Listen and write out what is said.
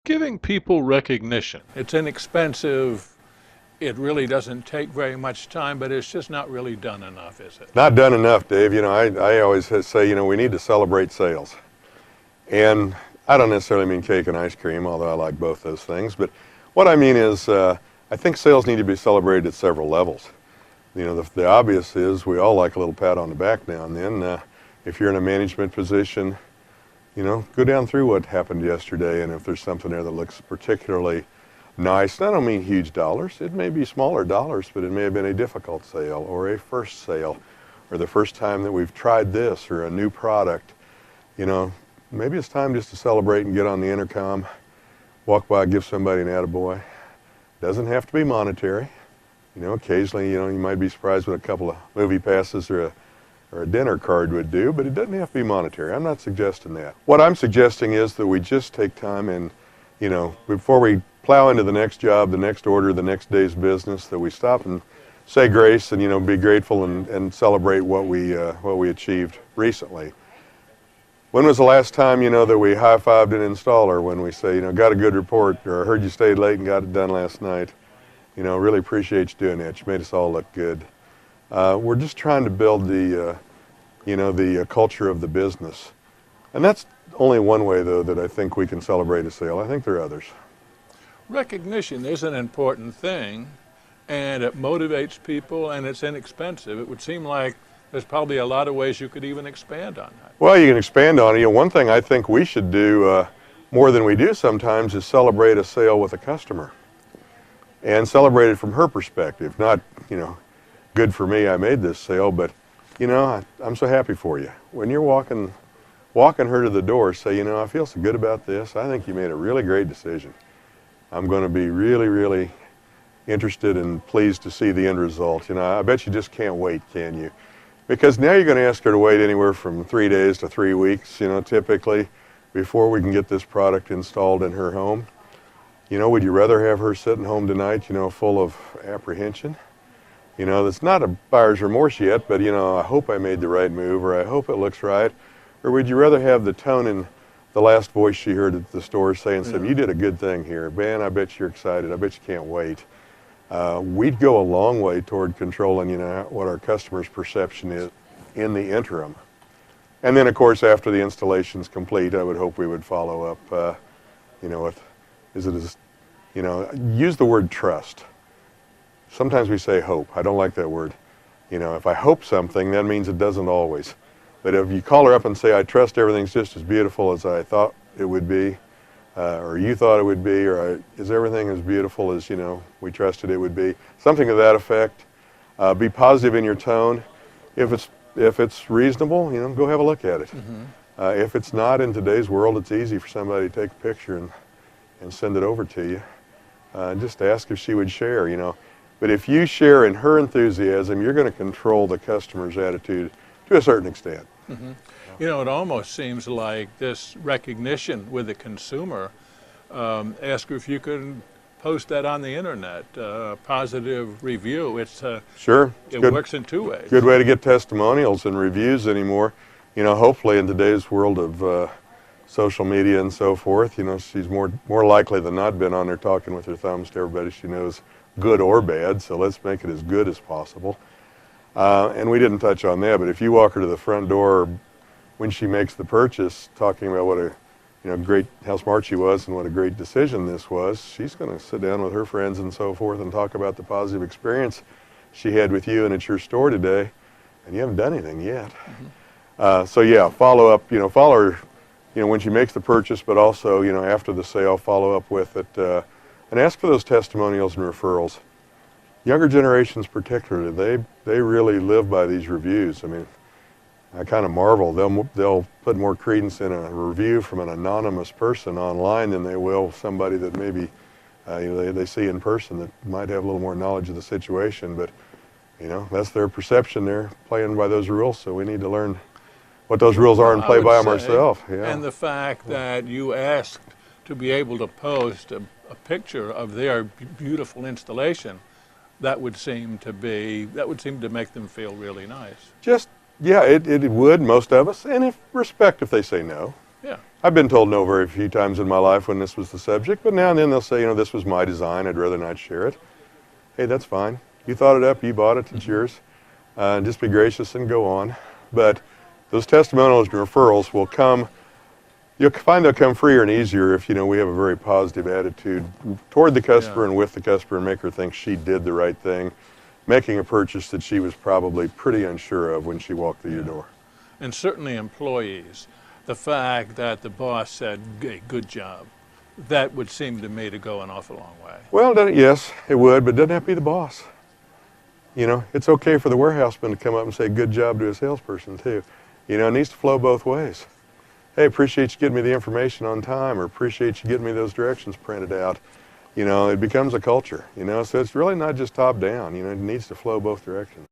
Giving people recognition. It's inexpensive. It really doesn't take very much time, but it's just not really done enough, is it? Not done enough, Dave. I always say, we need to celebrate sales. And I don't necessarily mean cake and ice cream, although I like both those things. But what I mean is I think sales need to be celebrated at several levels. The obvious is we all like a little pat on the back now and then. If you're in a management position, go down through what happened yesterday, and if there's something there that looks particularly nice, and I don't mean huge dollars, it may be smaller dollars, but it may have been a difficult sale or a first sale or the first time that we've tried this or a new product. Maybe it's time just to celebrate and get on the intercom, walk by, give somebody an attaboy. Doesn't have to be monetary. Occasionally, you might be surprised what a couple of movie passes or a dinner card would do, but it doesn't have to be monetary. I'm not suggesting that. What I'm suggesting is that we just take time and, before we plow into the next job, the next order, the next day's business, that we stop and say grace and, be grateful and celebrate what we achieved recently. When was the last time, that we high-fived an installer when we say, got a good report, or I heard you stayed late and got it done last night? Really appreciate you doing that. You made us all look good. We're just trying to build the culture of the business. And that's only one way, though, that I think we can celebrate a sale. I think there are others. Recognition is an important thing, and it motivates people, and it's inexpensive. It would seem like there's probably a lot of ways you could even expand on that. Well, you can expand on it. One thing I think we should do more than we do sometimes is celebrate a sale with a customer and celebrate it from her perspective. Not, good for me, I made this sale, but, I'm so happy for you. When you're walking her to the door, say, I feel so good about this. I think you made a really great decision. I'm going to be really, really interested and pleased to see the end result. I bet you just can't wait, can you? Because now you're going to ask her to wait anywhere from 3 days to 3 weeks, typically, before we can get this product installed in her home. Would you rather have her sitting home tonight, full of apprehension? That's not a buyer's remorse yet, but, I hope I made the right move, or I hope it looks right. Or would you rather have the tone in the last voice she heard at the store saying, you did a good thing here. Man, I bet you're excited. I bet you can't wait. We'd go a long way toward controlling, what our customer's perception is in the interim. And then, of course, after the installation's complete, I would hope we would follow up, use the word trust. Sometimes we say hope. I don't like that word. If I hope something, that means it doesn't always. But if you call her up and say, I trust everything's just as beautiful as I thought it would be, or you thought it would be, or is everything as beautiful as, we trusted it would be, something to that effect. Be positive in your tone. If it's reasonable, go have a look at it. Mm-hmm. If it's not, in today's world, it's easy for somebody to take a picture and send it over to you. Just ask if she would share, But if you share in her enthusiasm, you're going to control the customer's attitude to a certain extent. Mm-hmm. It almost seems like this recognition with the consumer, ask her if you could post that on the internet, positive review. Sure. It works in two ways. Good way to get testimonials and reviews anymore. Hopefully in today's world of social media and so forth, she's more likely than not been on there talking with her thumbs to everybody she knows, good or bad, so let's make it as good as possible. And we didn't touch on that, but if you walk her to the front door when she makes the purchase, talking about what how smart she was and what a great decision this was, she's going to sit down with her friends and so forth and talk about the positive experience she had with you and at your store today, and you haven't done anything yet. Mm-hmm. So yeah, follow up, follow her, when she makes the purchase, but also, after the sale, follow up with it, and ask for those testimonials and referrals. Younger generations particularly, they really live by these reviews. I mean, I kind of marvel. They'll put more credence in a review from an anonymous person online than they will somebody that maybe they see in person that might have a little more knowledge of the situation. But that's their perception. They're playing by those rules, so we need to learn what those rules are and play by them ourselves. Yeah. And the fact that you asked to be able to post a picture of their beautiful installation, that would seem to make them feel really nice. It would, most of us, and if they say no, Yeah. I've been told no very few times in my life when this was the subject, but now and then they'll say, you know, this was my design, I'd rather not share it. Hey, that's fine. You thought it up, you bought it, it's yours. Just be gracious and go on. But those testimonials and referrals will come, you'll find they'll come freer and easier if, you know, we have a very positive attitude toward the customer and with the customer and make her think she did the right thing, making a purchase that she was probably pretty unsure of when she walked through your door. And certainly employees, the fact that the boss said, hey, good job, that would seem to me to go an awful long way. Well, yes, it would, but it doesn't have to be the boss. You know, it's okay for the warehouseman to come up and say good job to a salesperson too. You know, it needs to flow both ways. Hey, appreciate you getting me the information on time, or appreciate you getting me those directions printed out. You know, it becomes a culture, you know, so it's really not just top down, you know, it needs to flow both directions.